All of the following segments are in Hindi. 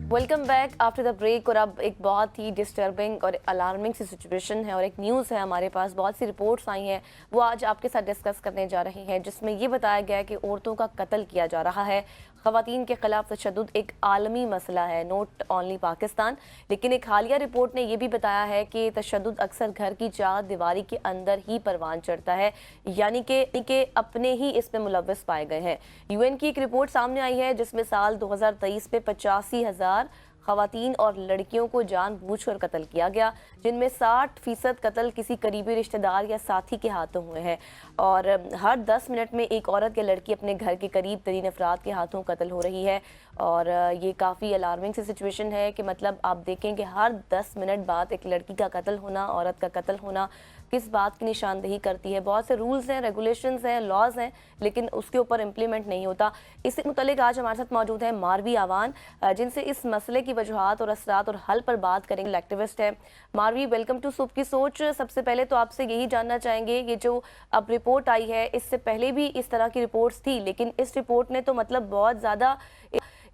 Welcome back after the break. और अब एक बहुत ही डिस्टर्बिंग और अलार्मिंग सी सिचुएशन है और एक न्यूज़ है, हमारे पास बहुत सी रिपोर्ट्स आई हैं, वो आज आपके साथ डिस्कस करने जा रही हैं, जिसमें ये बताया गया है कि औरतों का कत्ल किया जा रहा है। ख़वातीन के खिलाफ तशद्दुद एक आलमी मसला है, नॉट ओनली पाकिस्तान। लेकिन एक हालिया रिपोर्ट ने यह भी बताया है कि तशद्दुद अक्सर घर की चार दीवारी के अंदर ही परवान चढ़ता है, यानी कि अपने ही इसमें मुलव्वस पाए गए हैं। यूएन की एक रिपोर्ट सामने आई है जिसमें साल 2023 में 85,000 खवातीन और लड़कियों को जानबूझकर कत्ल किया गया, जिनमें 60% कत्ल किसी करीबी रिश्तेदार या साथी के हाथों हुए हैं। और हर 10 मिनट में एक औरत या लड़की अपने घर के करीब तरीन अफराद के हाथों कत्ल हो रही है। और ये काफ़ी अलार्मिंग सी सिचुएशन है कि मतलब आप देखें कि हर 10 मिनट बाद एक लड़की का कत्ल होना, औरत का कत्ल होना किस बात की निशानदेही करती है। बहुत से रूल्स हैं, रेगुलेशंस हैं, लॉज हैं, लेकिन उसके ऊपर इम्प्लीमेंट नहीं होता। इससे मुतल्लिक आज हमारे साथ मौजूद है मारवी आवान, जिनसे इस मसले की वजूहात और असरात और हल पर बात करेंगे। एक्टिविस्ट है मारवी, वेलकम टू सुबह की सोच। सबसे पहले तो आपसे यही जानना चाहेंगे, ये जो अब रिपोर्ट आई है, इससे पहले भी इस तरह की रिपोर्ट्स थी, लेकिन इस रिपोर्ट ने तो मतलब बहुत ज़्यादा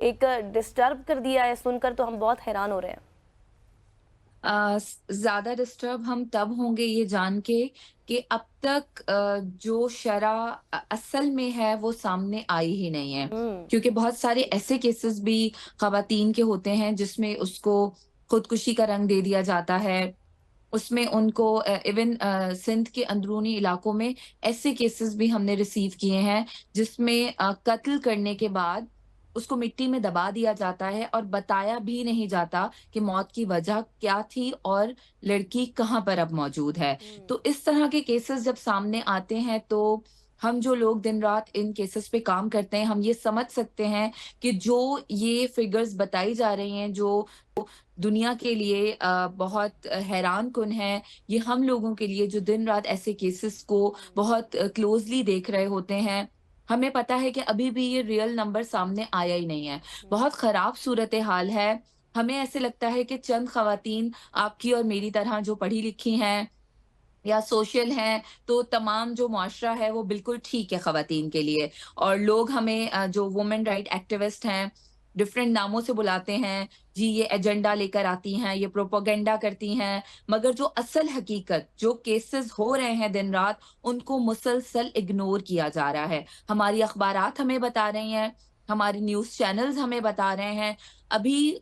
एक डिस्टर्ब कर दिया है। सुनकर तो हम बहुत हैरान हो रहे हैं। ज़्यादा डिस्टर्ब हम तब होंगे ये जान के कि अब तक जो असल में है वो सामने आई ही नहीं है। हम्म। क्योंकि बहुत सारे ऐसे केसेस भी ख़वातीन के होते हैं जिसमें उसको खुदकुशी का रंग दे दिया जाता है। उसमें उनको इवन सिंध के अंदरूनी इलाकों में ऐसे केसेस भी हमने रिसीव किए हैं जिसमें कत्ल करने के बाद उसको मिट्टी में दबा दिया जाता है और बताया भी नहीं जाता कि मौत की वजह क्या थी और लड़की कहाँ पर अब मौजूद है। तो इस तरह के केसेस जब सामने आते हैं तो हम जो लोग दिन रात इन केसेस पे काम करते हैं, हम ये समझ सकते हैं कि जो ये फिगर्स बताई जा रही हैं, जो दुनिया के लिए बहुत हैरान-कुन है, ये हम लोगों के लिए जो दिन-रात ऐसे केसेस को बहुत क्लोज़ली देख रहे होते हैं, हमें पता है कि अभी भी ये रियल नंबर सामने आया ही नहीं है। बहुत ख़राब सूरत-ए-हाल है। हमें ऐसे लगता है कि चंद ख़वातीन आपकी और मेरी तरह जो पढ़ी-लिखी हैं या सोशल हैं, तो तमाम जो मुआशरा है वो बिल्कुल ठीक है ख़वातीन के लिए। और लोग हमें जो वुमेन राइट एक्टिविस्ट हैं, डिफरेंट नामों से बुलाते हैं, जी ये एजेंडा लेकर आती हैं, ये प्रोपेगेंडा करती हैं, मगर जो असल हकीकत, जो केसेस हो रहे हैं दिन-रात, उनको मुसलसल इग्नोर किया जा रहा है। हमारी अखबारात हमें बता रही हैं, हमारे न्यूज़ चैनल्स हमें बता रहे हैं। अभी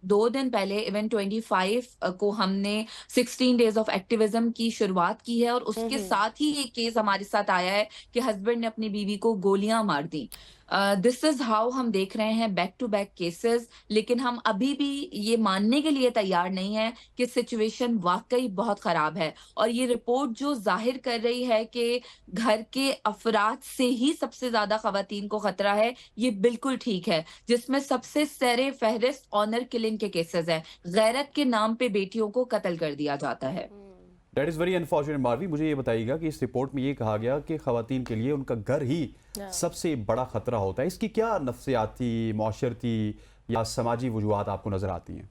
2 दिन पहले इवन 25 को हमने 16 डेज़ ऑफ एक्टिविज़्म की शुरुआत की है और उसके हम्म। साथ ही ये केस हमारे साथ आया है कि हस्बैंड ने अपनी बीवी को गोलियाँ मार दी। दिस इज़ हाउ हम देख रहे हैं बैक टू बैक केसेस, लेकिन हम अभी भी ये मानने के लिए तैयार नहीं हैं कि सिचुएशन वाक़ई बहुत ख़राब है। और ये रिपोर्ट जो ज़ाहिर कर रही है कि घर के अफ़राद से ही सबसे ज़्यादा ख़वातीन को खतरा है, ये बिल्कुल ठीक है। जिसमें सबसे सर-ए-फ़हरिस्त ऑनर किलिंग के केसेज़ हैं। गैरत के नाम पे बेटियों को कत्ल कर दिया जाता है। दैट इज़ वेरी अनफॉर्चुनेट मारवी। मुझे ये बताइएगा कि इस रिपोर्ट में ये कहा गया कि ख़वातीन के लिए उनका घर ही सबसे बड़ा ख़तरा होता है। इसकी क्या नफ्सियाती, माशरती या समाजी वजूहात आपको नज़र आती हैं?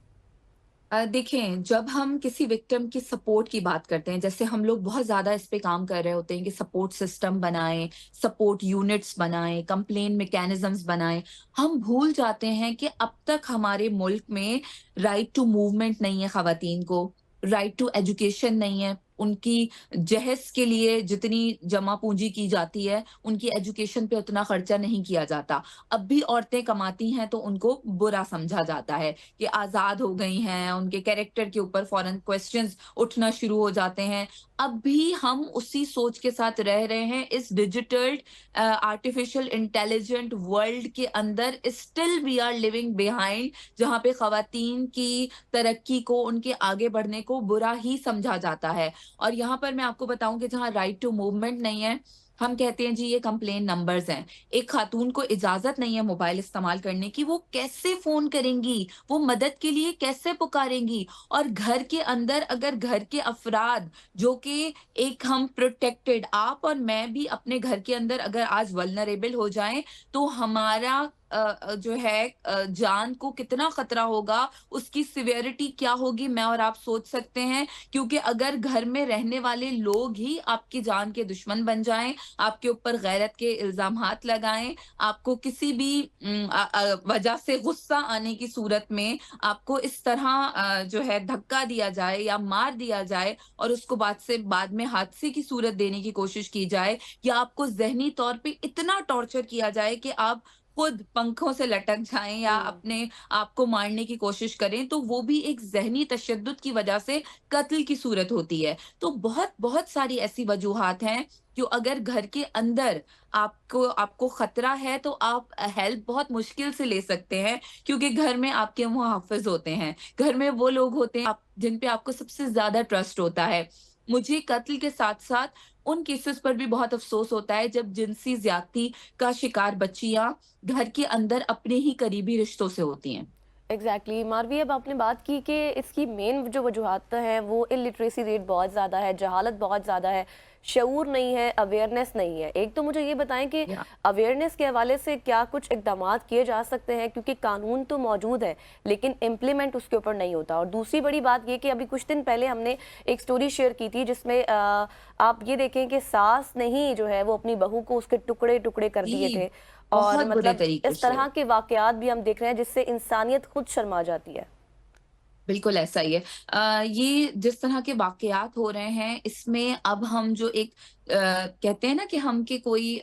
देखें, जब हम किसी विक्टिम की सपोर्ट की बात करते हैं, जैसे हम लोग बहुत ज़्यादा इस पे काम कर रहे होते हैं कि सपोर्ट सिस्टम बनाएँ, सपोर्ट यूनिट्स बनाएँ, कंप्लेन मैकेनिज़म्स बनाएँ। हम भूल जाते हैं कि अब तक हमारे मुल्क में राइट टू मूवमेंट नहीं है ख़वातीन को, राइट टू एजुकेशन नहीं है। उनकी जहेज़ के लिए जितनी जमा पूँजी की जाती है, उनकी एजुकेशन पे उतना खर्चा नहीं किया जाता। अब भी औरतें कमाती हैं तो उनको बुरा समझा जाता है कि आज़ाद हो गई हैं, उनके कैरेक्टर के ऊपर फ़ौरन क्वेश्चन्स उठना शुरू हो जाते हैं। अब भी हम उसी सोच के साथ रह रहे हैं इस डिजिटल आर्टिफ़िशियल इंटेलिजेंट वर्ल्ड के अंदर still we are living behind, जहाँ पे ख़वातीन की तरक्की को, उनके आगे बढ़ने को बुरा ही समझा जाता है। और यहाँ पर मैं आपको बताऊँ कि जहाँ राइट टू मूवमेंट नहीं है, हम कहते हैं जी ये कंप्लेन नंबर्स हैं। एक खातून को इजाज़त नहीं है मोबाइल इस्तेमाल करने की, वो कैसे फ़ोन करेंगी? वो मदद के लिए कैसे पुकारेंगी? और घर के अंदर अगर घर के अफ़राद जो कि एक हम प्रोटेक्टेड, आप और मैं भी अपने घर के अंदर अगर आज वल्नरेबल हो जाएँ, तो हमारा जो है जान को कितना खतरा होगा, उसकी सिवियरिटी क्या होगी, मैं और आप सोच सकते हैं। क्योंकि अगर घर में रहने वाले लोग ही आपकी जान के दुश्मन बन जाएं, आपके ऊपर गैरत के इल्जामात लगाएं, आपको किसी भी वजह से गुस्सा आने की सूरत में आपको इस तरह जो है धक्का दिया जाए या मार दिया जाए और उसको बाद में हादसे की सूरत देने की कोशिश की जाए, या आपको ज़हनी तौर पे इतना टॉर्चर किया जाए कि आप खुद पंखों से लटक जाएँ या हम्म। अपने आप को मारने की कोशिश करें, तो वो भी एक ज़हनी तशद्दुद की वजह से कत्ल की सूरत होती है। तो बहुत सारी ऐसी वजूहात हैं, जो अगर घर के अंदर आपको आपको खतरा है, तो आप हेल्प बहुत मुश्किल से ले सकते हैं, क्योंकि घर में आपके मुहाफ़िज़ होते हैं। घर में वो लोग होते हैं आप जिन पे आपको सबसे ज़्यादा ट्रस्ट होता है। मुझे कत्ल के साथ-साथ उन केसेस पर भी बहुत अफ़सोस होता है, जब जिनसी ज़्यादती का शिकार बच्चियाँ घर के अंदर अपने ही करीबी रिश्तों से होती हैं। एग्जैक्टली मारवी, अब आपने बात की कि इसकी मेन जो वजूहत हैं वो इलिटरेसी रेट बहुत ज़्यादा है, जहालत बहुत ज़्यादा है, शऊर नहीं है, अवेयरनेस नहीं है। एक तो मुझे ये बताएं कि या अवेयरनेस के हवाले से क्या कुछ इकदाम किए जा सकते हैं, क्योंकि कानून तो मौजूद है लेकिन इम्प्लीमेंट उसके ऊपर नहीं होता। और दूसरी बड़ी बात ये कि अभी कुछ दिन पहले हमने एक स्टोरी शेयर की थी जिसमें आप ये देखें कि सास ने ही जो है वो अपनी बहू को उसके टुकड़े टुकड़े कर दिए जी, थे। और बहुत बुरे मतलब तरीके इस से। तरह के वाकयात भी हम देख रहे हैं जिससे इंसानियत खुद शर्मा जाती है। बिल्कुल ऐसा ही है। ये जिस तरह के वाक़यात हो रहे हैं, इसमें अब हम जो एक कहते हैं ना कि हम के कोई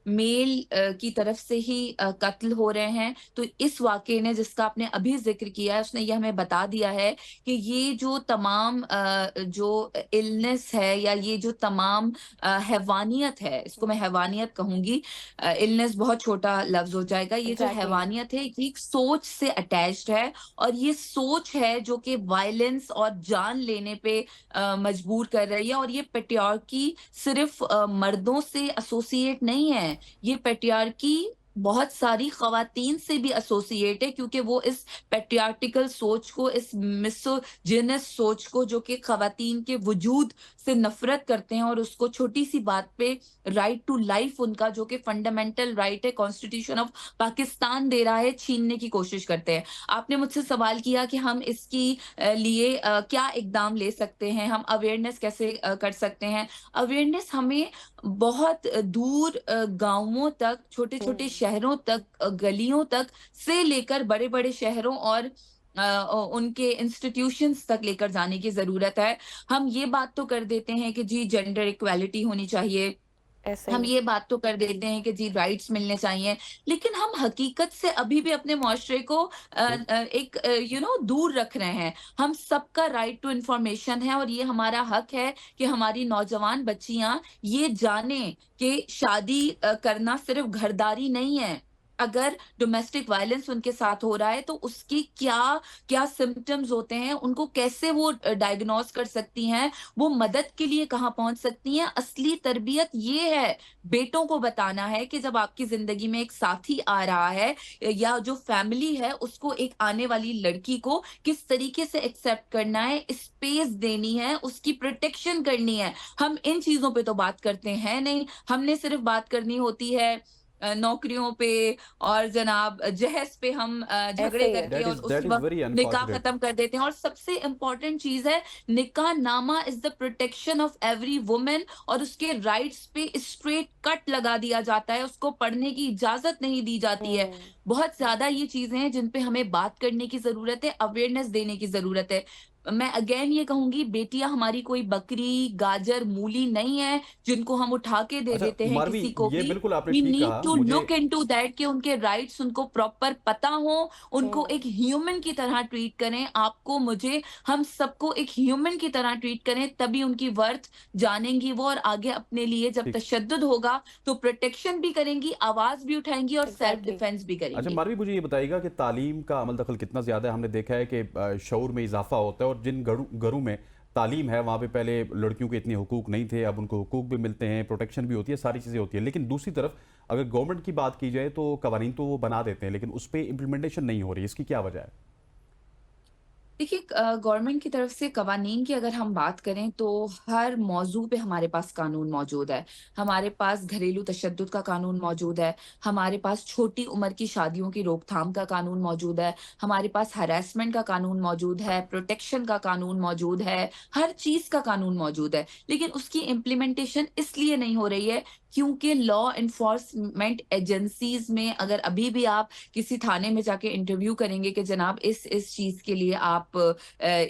मेल की तरफ से ही कत्ल हो रहे हैं, तो इस वाक़ये ने जिसका आपने अभी ज़िक्र किया है, उसने ये हमें बता दिया है कि ये जो तमाम जो इलनेस है या ये जो तमाम हैवानियत है, इसको मैं हैवानियत कहूँगी, इलनेस बहुत छोटा लफ्ज़ हो जाएगा। ये जो एग्जैक्टली। हैवानियत है, ये एक सोच से अटैच्ड है, और ये सोच है जो कि वायलेंस और जान लेने पे मजबूर कर रही है। और ये पैट्रियार्की सिर्फ मर्दों से एसोसिएट नहीं है, ये पैट्रियार्की बहुत सारी ख़वातीन से भी एसोसिएट है, क्योंकि वो इस पैट्रियार्टिकल सोच को, इस मिसोजिनस सोच को, जो कि ख़वातीन के वजूद से नफ़रत करते हैं और उसको छोटी-सी बात पे राइट टू लाइफ उनका, जो कि फंडामेंटल राइट है, कॉन्स्टिट्यूशन ऑफ पाकिस्तान दे रहा है, छीनने की कोशिश करते हैं। आपने मुझसे सवाल किया कि हम इसकी लिए क्या इकदाम ले सकते हैं, हम अवेयरनेस कैसे कर सकते हैं। अवेयरनेस हमें बहुत दूर गाँवों तक, छोटे-छोटे हम्म। शहरों तक, गलियों तक से लेकर बड़े-बड़े शहरों और उनके इंस्टीट्यूशंस तक लेकर जाने की ज़रूरत है। हम ये बात तो कर देते हैं कि जी जेंडर इक्वालिटी होनी चाहिए, ऐसे हम ही। ये बात तो कर देते हैं कि जी राइट्स मिलने चाहिए, लेकिन हम हकीकत से अभी भी अपने मुआशरे को एक दूर रख रहे हैं। हम सबका राइट टू इन्फॉर्मेशन है, और ये हमारा हक है कि हमारी नौजवान बच्चियां ये जाने कि शादी करना सिर्फ घरदारी नहीं है। अगर डोमेस्टिक वायलेंस उनके साथ हो रहा है, तो उसकी क्या क्या सिम्टम्स होते हैं, उनको कैसे वो डायग्नोज कर सकती हैं, वो मदद के लिए कहाँ पहुँच सकती हैं। असली तरबियत ये है, बेटों को बताना है कि जब आपकी ज़िंदगी में एक साथी आ रहा है, या जो फैमिली है, उसको एक आने वाली लड़की को किस तरीके से एक्सेप्ट करना है, स्पेस देनी है, उसकी प्रोटेक्शन करनी है। हम इन चीज़ों पे तो बात करते हैं नहीं, हमने सिर्फ़ बात करनी होती है नौकरियों पे, और जनाब जहेज़ पे हम ऐसे झगड़े ही है। करके और उसी दैट इज वक़्त वेरी निकाह अनफॉर्चुनेट। खत्म कर देते हैं। और सबसे इम्पोर्टेंट चीज़ है, निकाह नामा is the protection of every woman, और उसके राइट्स पे स्ट्रेट कट लगा दिया जाता है, उसको पढ़ने की इजाज़त नहीं दी जाती है। हम्म। बहुत ज़्यादा ये चीज़ें हैं जिन पे हमें बात करने की ज़रूरत है, अवेयरनेस देने की ज़रूरत है। मैं अगेन ये कहूँगी, बेटियाँ हमारी कोई बकरी, गाजर, मूली नहीं है, जिनको हम उठा के दे अच्छा देते हैं मारवी, किसी को ये भी। बिल्कुल आपने वी ठीक नीड कहा। टू मुझे लुक इनटू दैट कि उनके राइट्स उनको प्रॉपर पता हो, उनको हम्म। एक ह्यूमन की तरह ट्रीट करें। आपको, मुझे, हम सबको एक ह्यूमन की तरह ट्रीट करें, तभी उनकी वर्थ जानेंगी वो, और आगे अपने लिए जब ठीक। तशद्दुद होगा तो प्रोटेक्शन भी करेंगी, आवाज़ भी उठाएँगी और सेल्फ एग्जैक्टली। डिफेंस भी अच्छा करेंगी। मारवी, मुझे ये बताइएगा कि तालीम का अमल दखल कितना ज़्यादा है। हमने देखा है कि शऊर में इजाफा होता है, और जिन घरों में तालीम है वहाँ पे पहले लड़कियों के इतने हुकूक नहीं थे, अब उनको हुकूक भी मिलते हैं, प्रोटेक्शन भी होती है, सारी चीज़ें होती है। लेकिन दूसरी तरफ अगर गवर्नमेंट की बात की जाए तो कवानीन तो वो बना देते हैं, लेकिन उस पर इम्प्लीमेंटेशन नहीं हो रही, इसकी क्या वजह है? देखिए, गवर्नमेंट की तरफ से कवानीन की अगर हम बात करें तो हर मौजू पे हमारे पास कानून मौजूद है। हमारे पास घरेलू तशद्दुद का कानून मौजूद है, हमारे पास छोटी उम्र की शादियों की रोकथाम का कानून मौजूद है, हमारे पास हैरेसमेंट का कानून मौजूद है, प्रोटेक्शन का कानून मौजूद है, हर चीज़ का कानून मौजूद है। लेकिन उसकी इम्प्लीमेंटेशन इसलिए नहीं हो रही है क्योंकि लॉ एनफोर्समेंट एजेंसीज में अगर अभी भी आप किसी थाने में जाके इंटरव्यू करेंगे कि जनाब इस चीज के लिए आप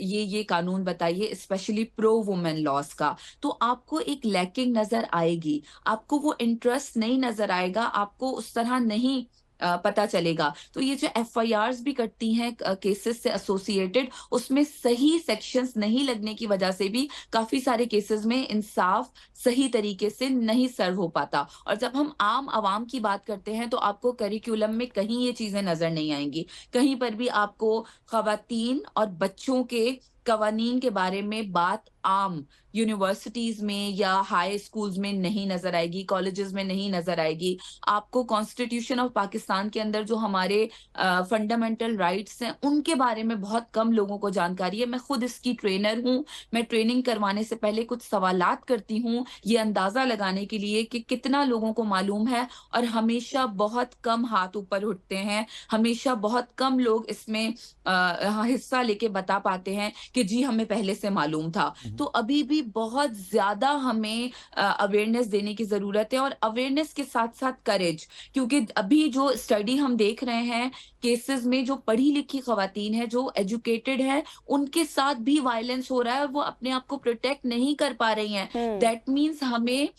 ये कानून बताइए, स्पेशली प्रो वुमेन लॉस का, तो आपको एक लैकिंग नजर आएगी, आपको वो इंटरेस्ट नहीं नजर आएगा, आपको उस तरह नहीं पता चलेगा। तो ये जो एफआईआर्स भी कटती हैं केसेस से एसोसिएटेड, उसमें सही सेक्शंस नहीं लगने की वजह से भी काफी सारे केसेस में इंसाफ सही तरीके से नहीं सर्व हो पाता। और जब हम आम आवाम की बात करते हैं तो आपको करिकुलम में कहीं ये चीजें नजर नहीं आएंगी, कहीं पर भी आपको खवातीन और बच्चों के कवानीन के बारे में बात आम यूनिवर्सिटीज में या हाई स्कूल्स में नहीं नजर आएगी, कॉलेजेस में नहीं नजर आएगी। आपको कॉन्स्टिट्यूशन ऑफ पाकिस्तान के अंदर जो हमारे फंडामेंटल राइट्स हैं उनके बारे में बहुत कम लोगों को जानकारी है। मैं खुद इसकी ट्रेनर हूँ, मैं ट्रेनिंग करवाने से पहले कुछ सवालात करती हूँ ये अंदाजा लगाने के लिए कि कितना लोगों को मालूम है, और हमेशा बहुत कम हाथ ऊपर उठते हैं, हमेशा बहुत कम लोग इसमें हिस्सा लेके बता पाते हैं कि जी हमें पहले से मालूम था। तो अभी भी बहुत ज्यादा हमें अवेयरनेस देने की जरूरत है, और अवेयरनेस के साथ साथ करेज, क्योंकि अभी जो स्टडी हम देख रहे हैं केसेस में जो पढ़ी लिखी खवातीन है, जो एजुकेटेड है, उनके साथ भी वायलेंस हो रहा है और वो अपने आप को प्रोटेक्ट नहीं कर पा रही हैं। दैट मीन्स हमें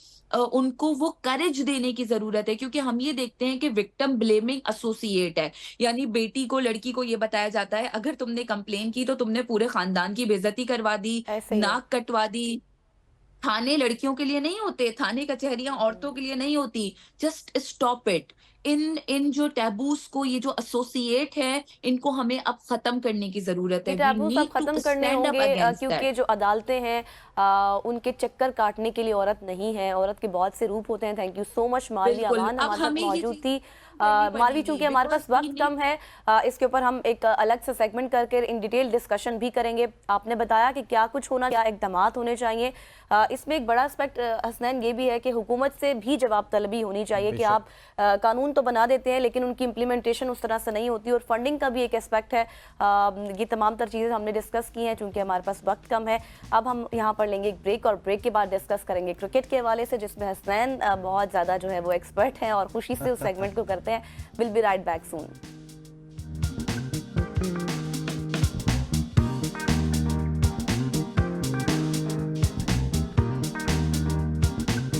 उनको वो करेज देने की जरूरत है, क्योंकि हम ये देखते हैं कि विक्टिम ब्लेमिंग एसोसिएट है, यानी बेटी को, लड़की को ये बताया जाता है अगर तुमने कंप्लेन की तो तुमने पूरे खानदान की बेइज्जती करवा दी, ऐसे ही है। नाक कटवा दी। थाने लड़कियों के लिए नहीं होते, थाने कचहरियां औरतों के लिए नहीं होती। Just stop it. इन जो टैबूस को, ये जो एसोसिएट है, इनको हमें अब खत्म करने की जरूरत ये है। वी टैबूज अब नीड टू खत्म करने स्टैंड अप होंगे अगेंस्ट क्योंकि दैट। जो अदालतें हैं उनके चक्कर काटने के लिए औरत नहीं है, औरत के बहुत से रूप होते हैं। Thank you so much Malvi बिल्कुल, अवान अब हमारे साथ हमें ये मौजूद चीज थी। करनी मालवी, पड़ेगी चूंकि हमारे पास बिकॉज वक्त कम है, इसके ऊपर हम एक अलग से सेगमेंट करके इन डिटेल डिस्कशन भी करेंगे। आपने बताया कि क्या कुछ होना, क्या इकदाम होने चाहिए। इसमें एक बड़ा एस्पेक्ट हसनैन ये भी है कि हुकूमत से भी जवाब तलबी होनी चाहिए कि आप कानून तो बना देते हैं लेकिन उनकी इम्प्लीमेंटेशन उस तरह से नहीं होती, और फंडिंग का भी एक एस्पेक्ट है। ये तमाम तर चीज़ें हमने डिस्कस की हैं, चूंकि हमारे पास वक्त कम है। अब हम यहाँ पर लेंगे एक ब्रेक, और ब्रेक के बाद डिस्कस करेंगे क्रिकेट के हवाले से, जिसमें हसनैन बहुत ज़्यादा जो है वो एक्सपर्ट हैं और खुशी से उस सेगमेंट को करते हैं। Will be right back soon.